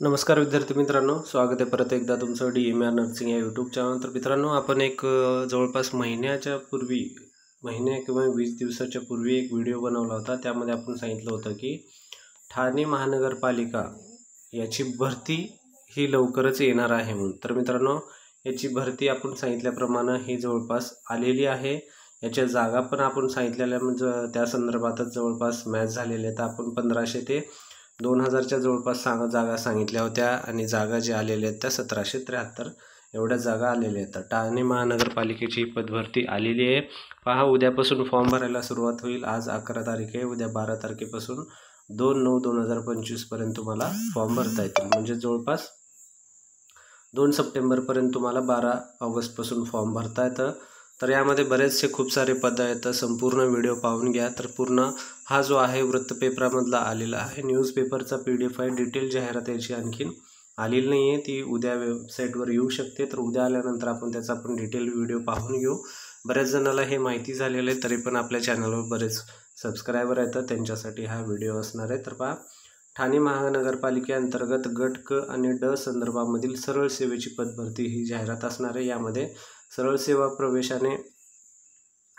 नमस्कार विद्यार्थी मित्रांनो, स्वागत आहे परत एकदा तुमचं DMR नर्सिंग या यूट्यूब चॅनल. तर मित्रांनो, आपण एक जवळपास महिन्या किंवा 20 दिवसाच्या पूर्वी एक व्हिडिओ बनवला होता. त्यामध्ये आपण सांगितलं होतं की ठाणे महानगरपालिका याची भरती ही लवकरच येणार आहे म्हणून. तर मित्रांनो, याची भरती आपण सांगितल्याप्रमाणे ही जवळपास आलेली आहे. याच्या जागा पण आपण सांगितलेल्या म्हणजे त्या संदर्भातच जवळपास मॅच झालेल्या आहेत. आपण 1500 ते 2000च्या जवळपास जागा सांगितल्या होत्या आणि जागा ज्या आलेल्या आहेत त्या 1773 एवढ्या जागा आलेल्या आहेत. ठाणे महानगरपालिकेची पदभरती आलेली आहे. पहा, उद्यापासून फॉर्म भरायला सुरुवात होईल. आज 11 तारीख आहे. उद्या 12 तारखेपासून 2/9/2025 पर्यंत तुम्हाला फॉर्म भरता येतील. म्हणजे जवळपास 2 सप्टेंबरपर्यंत तुम्हाला 12 ऑगस्टपासून फॉर्म भरता येतं. तर यामध्ये बरेचसे खूप सारे पद आहेत. संपूर्ण व्हिडिओ पाहून घ्या. तर पूर्ण हा जो आहे वृत्तपेपरामधला आलेला आहे, न्यूजपेपरचा PDF आहे. डिटेल जाहिरात याची आणखीन आलेली नाही आहे, ती उद्या वेबसाईटवर येऊ शकते. तर उद्या आल्यानंतर आपण त्याचा डिटेल व्हिडिओ पाहून घेऊ. बऱ्याच जणाला हे माहिती झालेलं आहे, तरी पण आपल्या चॅनलवर बरेच सबस्क्रायबर आहेत, त्यांच्यासाठी हा व्हिडिओ असणार आहे. तर पहा, ठाणे महानगरपालिकेअंतर्गत गट क आणि ड संदर्भामधील सरळ सेवेची पदभरती ही जाहिरात असणार आहे. यामध्ये सरळ सेवा प्रवेशाने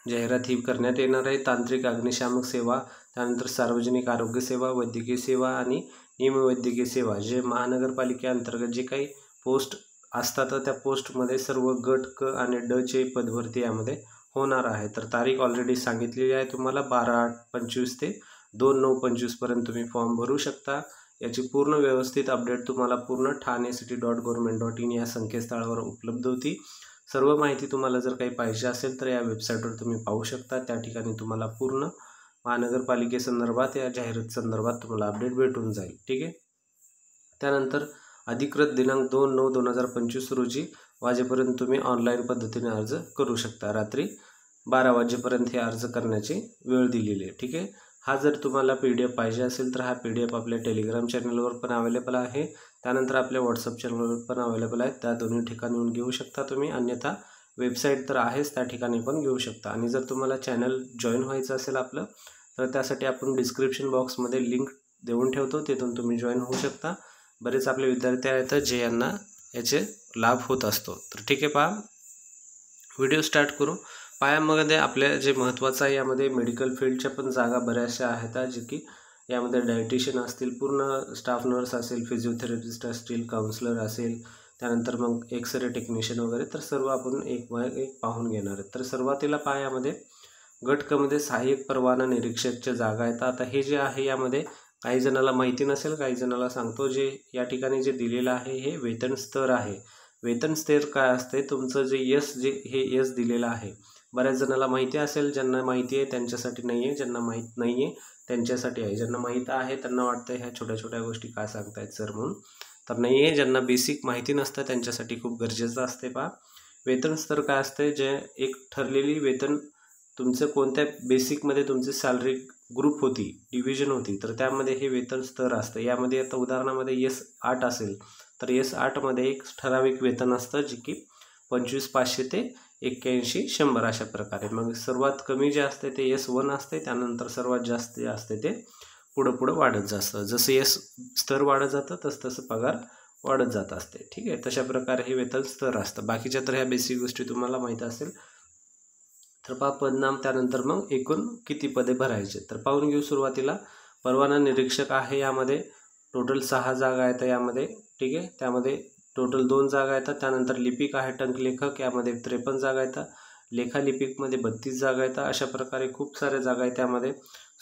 जाहिरात ही करण्यात येणार आहे. तांत्रिक अग्निशामक सेवा, त्यानंतर सार्वजनिक आरोग्य सेवा, वैद्यकीय सेवा आणि निमवैद्यकीय सेवा, जे महानगरपालिकेअंतर्गत जे काही पोस्ट असतात त्या पोस्टमध्ये सर्व गट क आणि ड चे पदभरती यामध्ये होणार आहे. तर तारीख ऑलरेडी सांगितलेली आहे तुम्हाला, 12/8/25 ते 2/9/25 पर्यंत तुम्ही फॉर्म भरू शकता. याची पूर्ण व्यवस्थित अपडेट तुम्हाला पूर्ण thanecity.government.in या संकेतस्थळावर उपलब्ध होती. सर्व माहिती तुम्हाला जर काही पाहिजे असेल तर या वेबसाईटवर तुम्ही पाहू शकता. त्या ठिकाणी तुम्हाला पूर्ण महानगरपालिकेसंदर्भात या जाहिरात संदर्भात तुम्हाला अपडेट भेटून जाईल. ठीक आहे. त्यानंतर अधिकृत दिनांक 2/9/2025 रोजी वाजेपर्यंत तुम्ही ऑनलाईन पद्धतीने अर्ज करू शकता. रात्री 12 वाजेपर्यंत हे अर्ज करण्याची वेळ दिलेली आहे. ठीक आहे. हा जर तुम्हाला PDF पाहिजे असेल तर हा PDF आपल्या टेलिग्राम चॅनलवर पण अवेलेबल आहे. त्यानंतर आपल्या व्हॉट्सअप चॅनलवर पण अवेलेबल आहे. त्या दोन्ही ठिकाणी येऊन घेऊ शकता तुम्ही. अन्यथा वेबसाईट तर आहेच, त्या ठिकाणी पण घेऊ शकता. आणि जर तुम्हाला चॅनल जॉईन व्हायचं असेल आपलं, तर त्यासाठी आपण डिस्क्रिप्शन बॉक्समध्ये लिंक देऊन ठेवतो, तिथून तुम्ही जॉईन होऊ शकता. बरेच आपले विद्यार्थी आहेत जे यांना याचे लाभ होत असतो. तर ठीक आहे, पहा व्हिडिओ स्टार्ट करू. पायामध्ये आपल्या जे महत्त्वाचं आहे, यामध्ये मेडिकल फील्डच्या पण जागा बऱ्याचशा आहेत, जे की यामध्ये डायटिशियन असतील, पूर्ण स्टाफ नर्स असेल, फिजिओथेरपिस्ट असतील, काउन्सलर असेल, त्यानंतर मग एक्सरे टेक्निशियन वगैरे. तर सर्व आपण एक पाहून घेणार आहेत. तर सुरुवातीला यामध्ये गट क मध्ये सहाय्यक परवाना निरीक्षकच्या जागा आहेत. आता हे जे आहे यामध्ये काही जणाला माहिती नसेल, काही जणाला सांगतो, जे या ठिकाणी जे दिलेलं आहे हे वेतन स्तर आहे. वेतन स्तर काय असते, तुमचं जे यस दिलेलं आहे. बऱ्याच जणाला माहिती असेल, ज्यांना माहिती आहे त्यांच्यासाठी नाही आहे, ज्यांना माहीत नाही आहे त्यांच्यासाठी आहे. ज्यांना माहीत आहे त्यांना वाटतं ह्या छोट्या छोट्या गोष्टी काय सांगतायत सर म्हणून, तर नाही आहे. ज्यांना बेसिक माहिती नसतं त्यांच्यासाठी खूप गरजेचं असते. पहा, वेतन स्तर काय असते, जे एक ठरलेली वेतन तुमचं कोणत्या बेसिकमध्ये तुमची सॅलरी ग्रुप होती, डिव्हिजन होती, तर त्यामध्ये हे वेतन स्तर असतं. यामध्ये आता उदाहरणामध्ये S8 असेल तर S8मध्ये एक ठराविक वेतन असतं, जे की 25,500 ते 81,100 अशा प्रकारे. मग सर्वात कमी जे असते ते S1 असते. त्यानंतर सर्वात जास्त जे असते ते पुढं वाढत जातं. जसं S स्तर वाढत जातं तसं पगार वाढत जात असते. ठीक आहे. तशा प्रकारे हे वेतन स्तर असतं. बाकीच्या तर ह्या बेसिक गोष्टी तुम्हाला माहीत असेल. तर पहा पदनाम, त्यानंतर मग एकूण किती पदे भरायचे तर पाहून घेऊ. सुरुवातीला परवाना निरीक्षक आहे. यामध्ये टोटल 6 जागा आहेत यामध्ये. ठीक आहे. त्यामध्ये टोटल 2 जागा येतात. त्यानंतर लिपिक आहे, टंकलेखक, यामध्ये 53 जागा येतात. लेखालिपिकमध्ये 32 जागा येतात. अशा प्रकारे खूप साऱ्या जागा आहेत त्यामध्ये.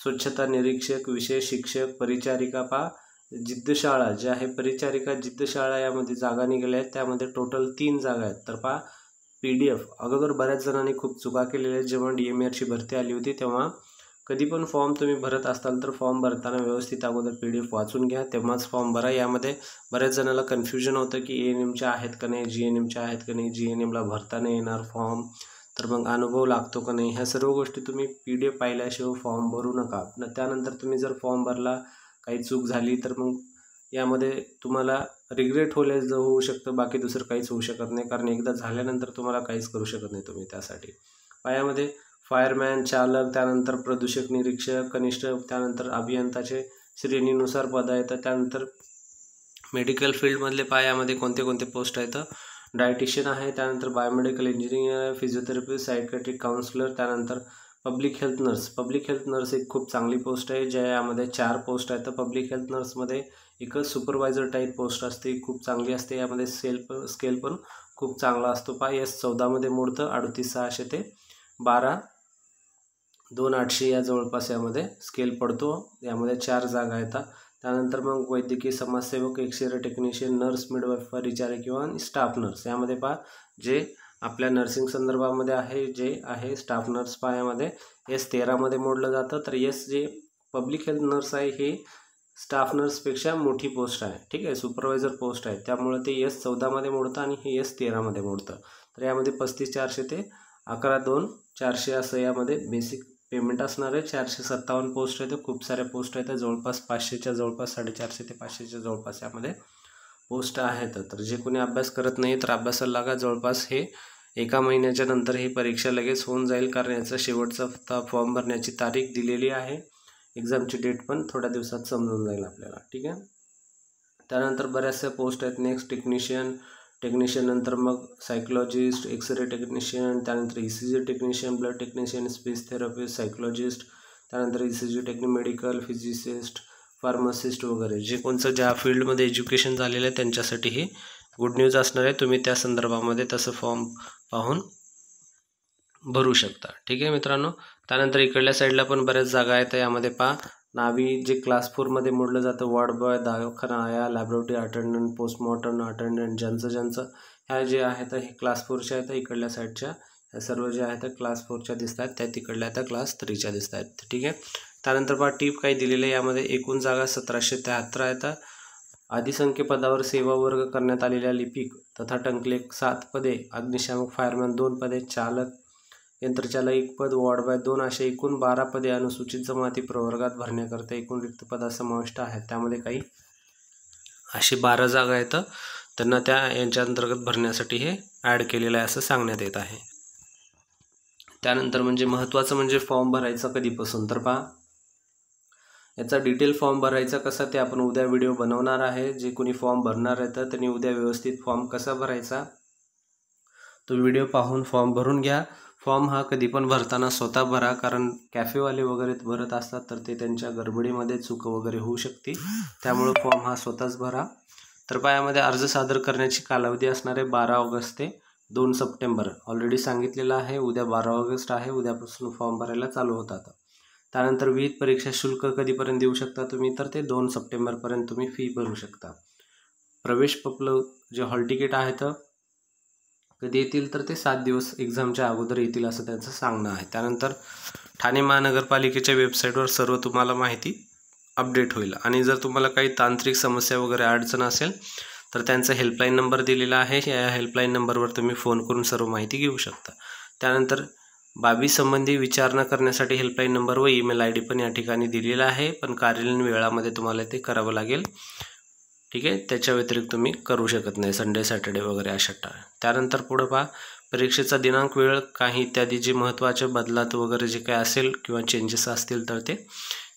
स्वच्छता निरीक्षक, विषय शिक्षक, परिचारिका, पहा जिद्दशाळा जे आहे, परिचारिका जिद्दशाळा यामध्ये जागा निघाल्या आहेत. त्यामध्ये टोटल 3 जागा आहेत. तर पहा PDF अगोदर बऱ्याच जणांनी खूप चुका केलेल्या आहेत. जेव्हा DMRची भरती आली होती तेव्हा कधी पण फॉर्म तुम्ही भरत असाल तर फॉर्म भरताना व्यवस्थित अगोदर PDF वाचून घ्या, तेव्हाच फॉर्म भरा. यामध्ये बऱ्याच जणाला कन्फ्युजन होतं की ANMच्या आहेत का नाही, GNMच्या आहेत का नाही, GNMला भरता नाही येणार फॉर्म, तर मग अनुभव लागतो का नाही, ह्या सर्व गोष्टी तुम्ही PDF पाहिल्याशिवाय फॉर्म भरू नका. त्यानंतर तुम्ही जर फॉर्म भरला, काही चूक झाली तर मग यामध्ये तुम्हाला रिग्रेट होऊ शकतं. बाकी दुसरं काहीच होऊ शकत नाही, कारण एकदा झाल्यानंतर तुम्हाला काहीच करू शकत नाही तुम्ही त्यासाठी. यामध्ये फायरमॅन, चालक, त्यानंतर प्रदूषक निरीक्षक, कनिष्ठ, त्यानंतर अभियंताचे श्रेणीनुसार पद आहेत. त्यानंतर मेडिकल फील्डमधले पहा यामध्ये कोणते कोणते पोस्ट आहेत. डायटिशियन आहे, त्यानंतर बायोमेडिकल इंजिनियर आहे, फिजिओथेरपिस्ट, सायकॅट्रिक काउन्सिलर, त्यानंतर public health nurse. Public health nurse एक खूप चांगली पोस्ट आहे, ज्या यामध्ये 4 पोस्ट आहेत. पब्लिक हेल्थ नर्समध्ये एकच सुपरवायझर टाईप पोस्ट असते, खूप चांगली असते. यामध्ये स्केल पण खूप चांगला असतो. पहा S14 मध्ये मोडतं 38,600 ते 12,2,800 या जवळपास यामध्ये स्केल पडतो. यामध्ये 4 जागा आहेत. त्यानंतर मग वैद्यकीय समाजसेवक, एक्सरे टेक्निशियन, नर्स, मिडवाईफ, परिचारिका किंवा स्टाफ नर्स. यामध्ये पहा जे आपल्या नर्सिंग संदर्भामध्ये आहे, जे आहे स्टाफ नर्स पहा यामध्ये S13 मध्ये मोडलं जातं. तर जे पब्लिक हेल्थ नर्स आहे हे स्टाफ नर्सपेक्षा मोठी पोस्ट आहे, ठीक आहे, सुपरवायझर पोस्ट आहे. त्यामुळे ते S14 मध्ये मोडतं आणि हे S13 मध्ये मोडतं. तर यामध्ये 35,400 ते 11,2,400 असं यामध्ये बेसिक पेमेंट असणार आहे. 457 पोस्ट आहेत, खूप साऱ्या पोस्ट आहेत, जवळपास 500च्या जवळपास, 450 ते 500च्या जवळपास यामध्ये पोस्ट आहेत. तर जे कोणी अभ्यास करत नाही तर अभ्यासाला लागा. जवळपास हे 1 महिन्याच्या नंतर ही परीक्षा लगेच होऊन जाईल, कारण याचा शेवटचा फॉर्म भरण्याची तारीख दिलेली आहे. एक्झामची डेट पण थोड्या दिवसात समजून जाईल आपल्याला, ठीक आहे. त्यानंतर बऱ्याचशा पोस्ट आहेत. नेक्स्ट टेक्निशियन नंतर मग सायकोलॉजिस्ट, एक्सरे टेक्निशियन, त्यानंतर ECG technician, blood technician, speech therapist, psychologist, त्यानंतर ECG मेडिकल, फिजिसिस्ट, फार्मासिस्ट वगैरे जे कोणचं ज्या फील्डमध्ये एज्युकेशन झालेलं आहे त्यांच्यासाठी ही गुड न्यूज असणार आहे. तुम्ही त्या संदर्भामध्ये तसं फॉर्म पाहून भरू शकता, ठीक आहे मित्रांनो. त्यानंतर इकडल्या साईडला पण बऱ्याच जागा आहेत. यामध्ये पहा नावी जे क्लास 4 मध्ये मोडलं जातं, वॉर्ड बॉय, दवाखाना आया, लॅबोरेटरी अटेंडंट, पोस्टमॉर्टम अटेंडंट, ज्यांचं ह्या जे आहेत हे क्लास 4च्या आहेत. इकडल्या साईडच्या ह्या सर्व ज्या आहेत क्लास 4च्या दिसत आहेत, त्या तिकडल्या त्या क्लास 3च्या दिसत आहेत, ठीक आहे. त्यानंतर पहा टीप काही दिलेलं आहे. यामध्ये एकूण जागा 1773 आहेत. अधिसंख्य पदावर सेवा वर्ग करण्यात आलेल्या लिपिक तथा टंकलेख 7 पदे, अग्निशामक फायरमॅन 2 पदे, चालक यंत्रचालक 1 पद, वॉर्ड बॉय 2 असे एकूण 12 पदे अनुसूचित जमाती प्रवर्गात भरण्याकरता एकूण रिक्त पदा समाविष्ट आहेत. त्यामध्ये काही अशी 12 जागा आहेत, त्यांना त्या यांच्या अंतर्गत भरण्यासाठी हे ॲड केलेलं आहे असं सांगण्यात येत आहे. त्यानंतर म्हणजे महत्त्वाचं म्हणजे फॉर्म भरायचा कधीपासून, तर पहा याचा डिटेल फॉर्म भरायचा कसा ते आपण उद्या व्हिडिओ बनवणार आहे. जे कोणी फॉर्म भरणार आहे तर त्यांनी उद्या व्यवस्थित फॉर्म कसा भरायचा तो व्हिडिओ पाहून फॉर्म भरून घ्या. फॉर्म हा कधी पण भरताना स्वतः भरा, कारण कॅफेवाले वगैरे भरत असतात तर ते त्यांच्या गडबडीमध्ये चूक वगैरे होऊ शकते, त्यामुळे फॉर्म हा स्वतःच भरा. तर यामध्ये अर्ज सादर करण्याची कालावधी असणार आहे 12 ऑगस्ट ते 2 सप्टेंबर. ऑलरेडी सांगितलेलं आहे, उद्या 12 ऑगस्ट आहे, उद्यापासून फॉर्म भरायला चालू होतात. त्यानंतर विविध परीक्षा शुल्क कधीपर्यंत देऊ शकता तुम्ही, तर ते 2 सप्टेंबरपर्यंत तुम्ही फी भरू शकता. प्रवेश पत्र जे हॉल तिकीट आहेत कधी येतील तर ते 7 दिवस एक्झामच्या अगोदर येतील असं त्यांचं सांगणं आहे. त्यानंतर ठाणे महानगरपालिकेच्या वेबसाईटवर सर्व तुम्हाला माहिती अपडेट होईल. आणि जर तुम्हाला काही तांत्रिक समस्या वगैरे अडचण असेल तर त्यांचा हेल्पलाईन नंबर दिलेला आहे. या हेल्पलाईन नंबरवर तुम्ही फोन करून सर्व माहिती घेऊ शकता. त्यानंतर बाबी संबंधी विचारणा करण्यासाठी हेल्पलाईन नंबर व ईमेल ID पण या ठिकाणी दिलेला आहे, पण कार्यालयीन वेळामध्ये तुम्हाला ते करावं लागेल, ठीक आहे. त्याच्या व्यतिरिक्त तुम्ही करू शकत नाही, संडे सॅटर्डे वगैरे अशा त्यानंतर पुढं पहा परीक्षेचा दिनांक, वेळ, काही इत्यादी जे महत्त्वाचे बदलात वगैरे जे काही असेल किंवा चेंजेस असतील तर ते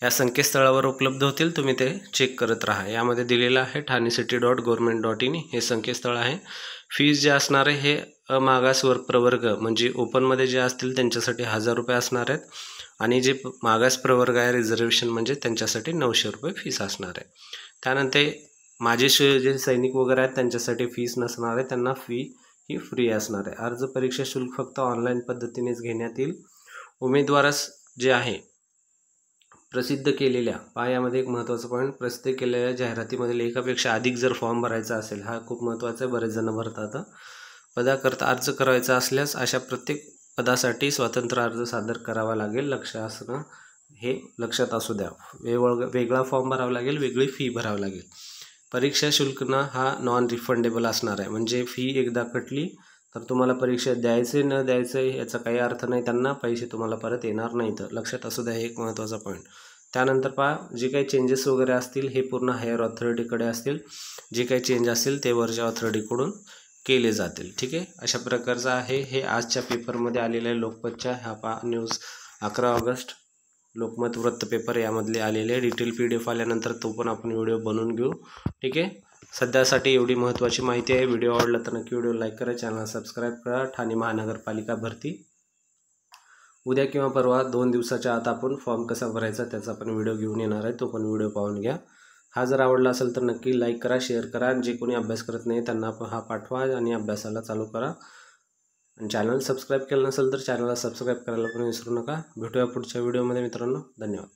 या संकेतस्थळावर उपलब्ध होतील, तुम्ही ते चेक करत राहा. यामध्ये दिलेलं आहे thanecity.government.in हे संकेतस्थळ आहे. फीज जे असणार आहे हे अमागास प्रवर्ग म्हणजे ओपनमध्ये जे असतील त्यांच्यासाठी 1000 रुपये असणार आहेत, आणि जे मागास प्रवर्ग आहे रिझर्वेशन म्हणजे त्यांच्यासाठी 900 रुपये फीस असणार आहे. त्यानंतर माझे जे सैनिक वगैरे आहेत त्यांच्यासाठी फीस नसणार आहे, त्यांना फी ही फ्री असणार आहे. अर्ज परीक्षा शुल्क फक्त ऑनलाईन पद्धतीनेच घेण्यात येईल. उमेदवारास जे आहे प्रसिद्ध केलेल्या यामध्ये एक महत्त्वाचा पॉईंट, प्रसिद्ध केलेल्या जाहिरातीमधील एकापेक्षा अधिक जर फॉर्म भरायचा असेल, हा खूप महत्त्वाचा आहे, बरेच जण भरतात. पदाकरता अर्ज करायचा असल्यास अशा प्रत्येक पदासाठी स्वतंत्र अर्ज सादर करावा लागेल. हे लक्षात असू द्या. वेगळा फॉर्म भरावा लागेल, वेगळी फी भरावी लागेल. परीक्षा शुल्कना हा नॉन रिफंडेबल असणार आहे, म्हणजे फी एकदा कटली तर तुम्हाला परीक्षा द्यायचे न द्यायचं याचा काही अर्थ नाही, त्यांना पैसे तुम्हाला परत येणार नाहीत. लक्षात असू द्या, हे एक महत्त्वाचा पॉईंट. त्यानंतर पहा जे काही चेंजेस वगैरे असतील हे पूर्ण हायर ऑथॉरिटीकडे असतील, जे काही चेंज असतील ते वरच्या ऑथॉरिटीकडून केले जातील, ठीक आहे. अशा प्रकारचं आहे हे आजच्या पेपरमध्ये आलेलं आहे. लोकमतच्या हा न्यूज 11 ऑगस्ट लोकमत वृत्त पेपर यामधले आलेले डिटेल PDF आल्यानंतर तो पण आपण व्हिडिओ बनवून घेऊ, ठीक आहे. सध्यासाठी एवढी महत्त्वाची माहिती आहे. व्हिडिओ आवडला तर नक्की व्हिडिओ लाईक करा, चॅनल सबस्क्राईब करा. ठाणे महानगरपालिका भरती उद्या किंवा परवा 2 दिवसाच्या आत आपण फॉर्म कसा भरायचा त्याचा पण व्हिडिओ घेऊन येणार आहे, तो पण व्हिडिओ पाहून घ्या. हा जर आवडला असेल तर नक्की लाईक करा, शेअर करा. जे कोणी अभ्यास करत नाही त्यांना हा पाठवा आणि अभ्यासाला चालू करा. आणि चॅनल सबस्क्राईब केलं नसेल तर चॅनलला सबस्क्राईब करायला पण विसरू नका. भेटूया पुढच्या व्हिडिओमध्ये मित्रांनो. धन्यवाद.